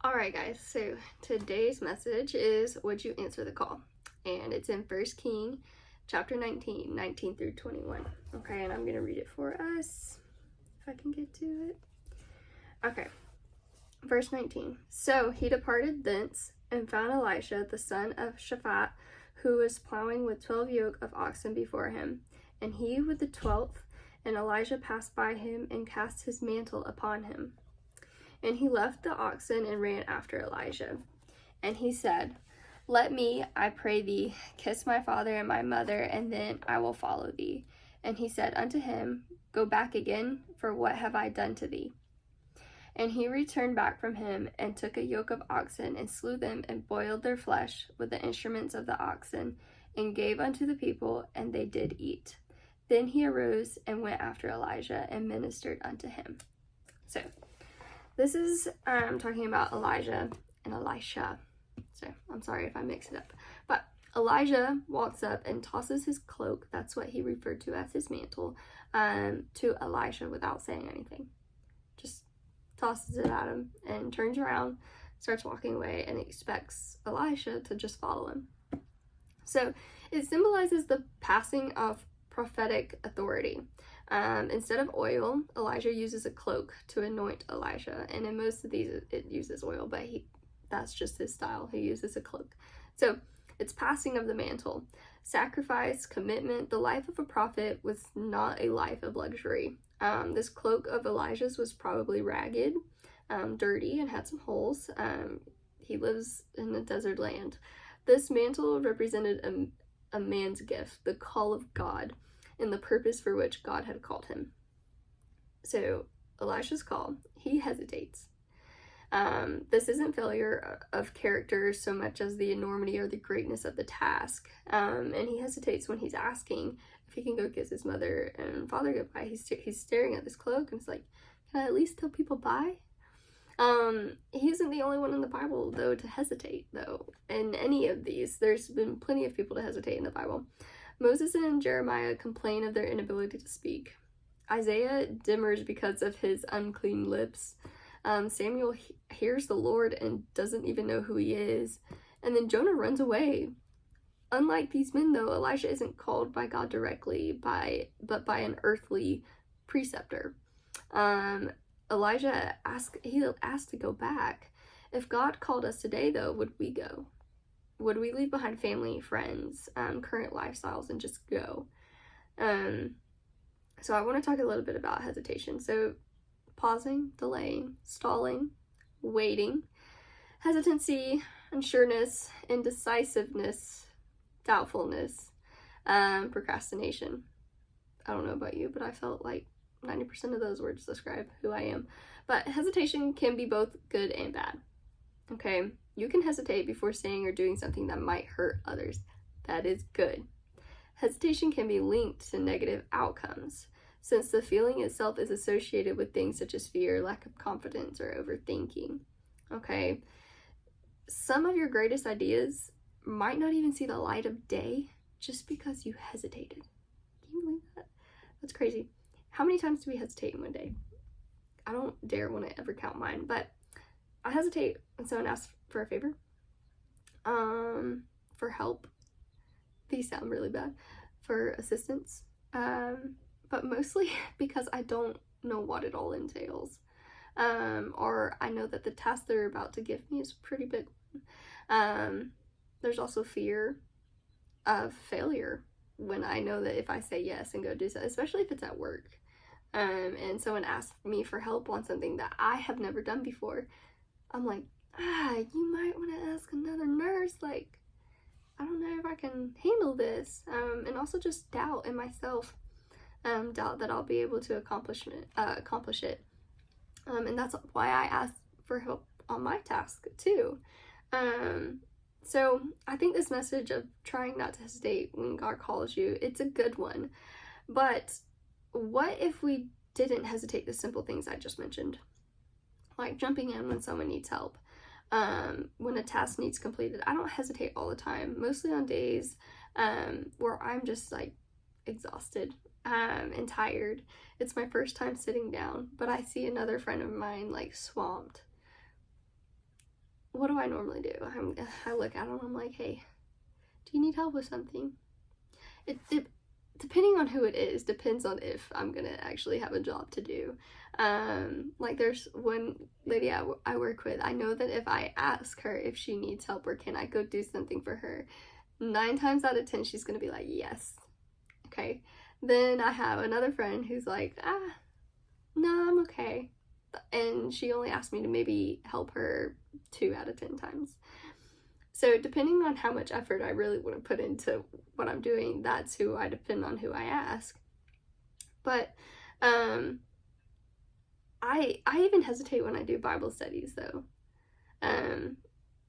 Alright guys, so today's message is would you answer the call? And it's in 1 King chapter 19, 19 through 21. Okay, and I'm going to read it for us if I can get to it. Okay, verse 19. So he departed thence and found Elisha the son of Shaphat, who was plowing with 12 yoke of oxen before him, and he with the 12th. And Elijah passed by him and cast his mantle upon him. And he left the oxen and ran after Elijah. And he said, Let me, I pray thee, kiss my father and my mother, and then I will follow thee. And he said unto him, Go back again, for what have I done to thee? And he returned back from him, and took a yoke of oxen, and slew them, and boiled their flesh with the instruments of the oxen, and gave unto the people, and they did eat. Then he arose and went after Elijah, and ministered unto him. So, this is talking about Elijah and Elisha. So I'm sorry if I mix it up. But Elijah walks up and tosses his cloak, that's what he referred to as his mantle, to Elisha without saying anything. Just tosses it at him and turns around, starts walking away, and expects Elisha to just follow him. So it symbolizes the passing of prophetic authority. Instead of oil, Elijah uses a cloak to anoint Elisha, and in most of these it uses oil, but that's just his style. He uses a cloak. So it's passing of the mantle. Sacrifice, commitment. The life of a prophet was not a life of luxury. This cloak of Elijah's was probably ragged, dirty, and had some holes. He lives in a desert land. This mantle represented a man's gift, the call of God, and the purpose for which God had called him. So Elisha's call, he hesitates. This isn't failure of character so much as the enormity or the greatness of the task. And he hesitates when he's asking if he can go kiss his mother and father goodbye. He's staring at this cloak and it's like, can I at least tell people bye? He isn't the only one in the Bible, though, to hesitate, though. In any of these, there's been plenty of people to hesitate in the Bible. Moses and Jeremiah complain of their inability to speak. Isaiah dimmers because of his unclean lips. Samuel hears the Lord and doesn't even know who he is. And then Jonah runs away. Unlike these men, though, Elisha isn't called by God directly, but by an earthly preceptor. Elijah asked to go back. If God called us today, though, would we go? Would we leave behind family, friends, current lifestyles, and just go? So I want to talk a little bit about hesitation. So pausing, delaying, stalling, waiting, hesitancy, unsureness, indecisiveness, doubtfulness, procrastination. I don't know about you, but I felt like 90% of those words describe who I am. But hesitation can be both good and bad. Okay, you can hesitate before saying or doing something that might hurt others. That is good. Hesitation can be linked to negative outcomes, since the feeling itself is associated with things such as fear, lack of confidence, or overthinking. Okay, some of your greatest ideas might not even see the light of day just because you hesitated. Can you believe that? That's crazy. How many times do we hesitate in one day? I don't dare want to ever count mine, but I hesitate when someone asks for a favor, for help. These sound really bad. For assistance, but mostly because I don't know what it all entails, or I know that the task they're about to give me is a pretty big one. There's also fear of failure when I know that if I say yes and go do so, especially if it's at work, and someone asks me for help on something that I have never done before, I'm like, you might want to ask another nurse, like, I don't know if I can handle this, and also just doubt in myself, doubt that I'll be able to accomplish it, and that's why I ask for help on my task, too. So I think this message of trying not to hesitate when God calls you, it's a good one, but what if we didn't hesitate the simple things I just mentioned? Like jumping in when someone needs help, when a task needs completed. I don't hesitate all the time, mostly on days where I'm just like exhausted and tired. It's my first time sitting down, but I see another friend of mine like swamped. what do I normally do? I look at them, I'm like, hey, do you need help with something? It depending on who it is, depends on if I'm gonna actually have a job to do. Like there's one lady I work with, I know that if I ask her if she needs help or can I go do something for her, 9 times out of 10 she's gonna be like, yes. Okay. Then I have another friend who's like, no, I'm okay. And she only asked me to maybe help her 2 out of 10 times. So depending on how much effort I really want to put into what I'm doing, that's who I depend on, who I ask. But I even hesitate when I do Bible studies though.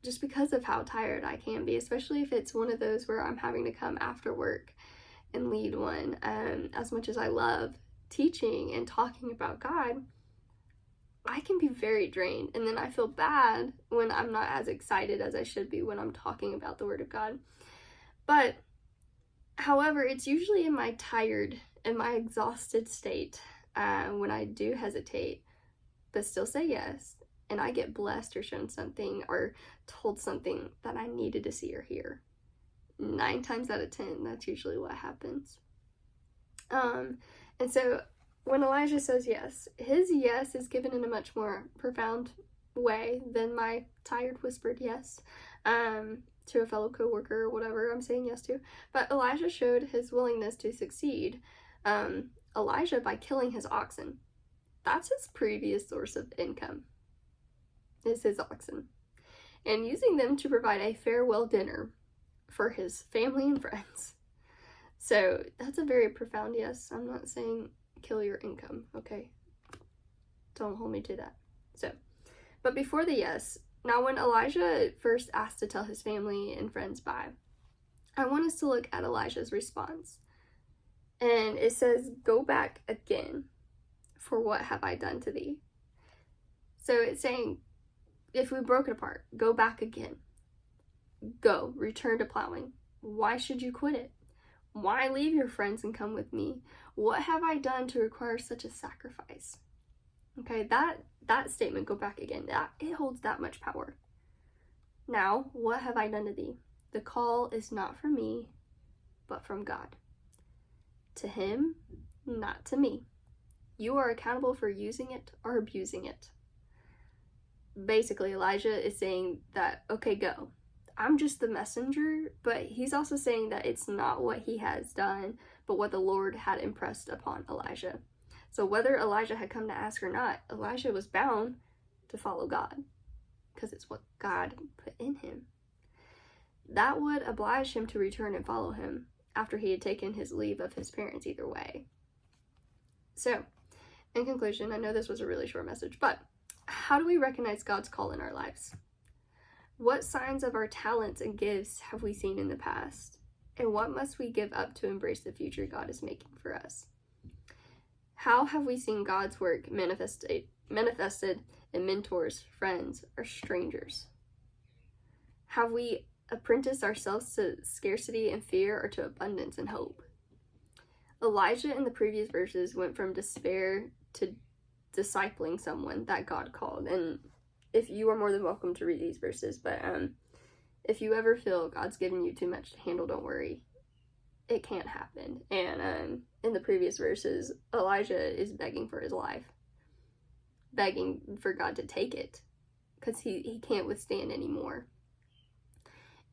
Just because of how tired I can be, especially if it's one of those where I'm having to come after work and lead one. As much as I love teaching and talking about God, I can be very drained, and then I feel bad when I'm not as excited as I should be when I'm talking about the Word of God. But, however, it's usually in my tired and my exhausted state when I do hesitate, but still say yes, and I get blessed or shown something or told something that I needed to see or hear. 9 times out of 10, that's usually what happens. And so when Elijah says yes, his yes is given in a much more profound way than my tired whispered yes to a fellow co-worker or whatever I'm saying yes to. But Elijah showed his willingness to succeed. Elijah by killing his oxen. That's his previous source of income, is his oxen. And using them to provide a farewell dinner for his family and friends. So that's a very profound yes. I'm not saying kill your income, okay? Don't hold me to that. So, but before the yes, now when Elijah first asked to tell his family and friends bye, I want us to look at Elijah's response. And it says, go back again, for what have I done to thee? So it's saying, if we broke it apart, go back again. Go, return to plowing. Why should you quit it? Why leave your friends and come with me? What have I done to require such a sacrifice? Okay, that statement, go back again, it holds that much power. Now, what have I done to thee? The call is not from me, but from God. To him, not to me. You are accountable for using it or abusing it. Basically, Elijah is saying that, okay, go. I'm just the messenger, but he's also saying that it's not what he has done, but what the Lord had impressed upon Elijah. So whether Elijah had come to ask or not, Elijah was bound to follow God, because it's what God put in him. That would oblige him to return and follow him after he had taken his leave of his parents either way. So, in conclusion, I know this was a really short message, but how do we recognize God's call in our lives? What signs of our talents and gifts have we seen in the past? And what must we give up to embrace the future God is making for us? How have we seen God's work manifested in mentors, friends, or strangers? Have we apprenticed ourselves to scarcity and fear or to abundance and hope? Elijah in the previous verses went from despair to discipling someone that God called. And if you are more than welcome to read these verses, but if you ever feel God's given you too much to handle, don't worry. It can't happen. And in the previous verses, Elijah is begging for his life, begging for God to take it, because he can't withstand anymore.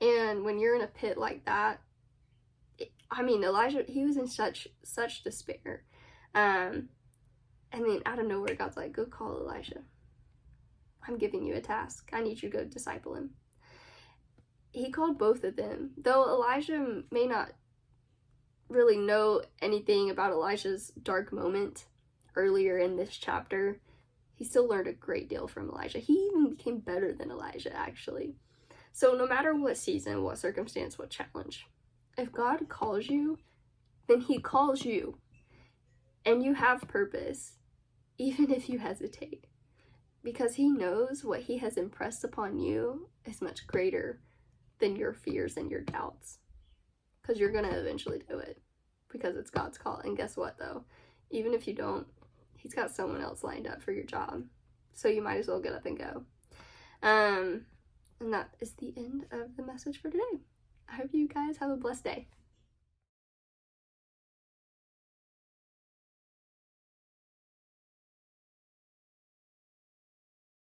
And when you're in a pit like that, Elijah, he was in such despair. And then out of nowhere, God's like, go call Elijah. I'm giving you a task. I need you to go disciple him. He called both of them. Though Elijah may not really know anything about Elijah's dark moment earlier in this chapter, he still learned a great deal from Elijah. He even became better than Elijah, actually. So no matter what season, what circumstance, what challenge, if God calls you, then he calls you. And you have purpose, even if you hesitate. Because he knows what he has impressed upon you is much greater than your fears and your doubts. Because you're going to eventually do it. Because it's God's call. And guess what, though? Even if you don't, he's got someone else lined up for your job. So you might as well get up and go. And that is the end of the message for today. I hope you guys have a blessed day.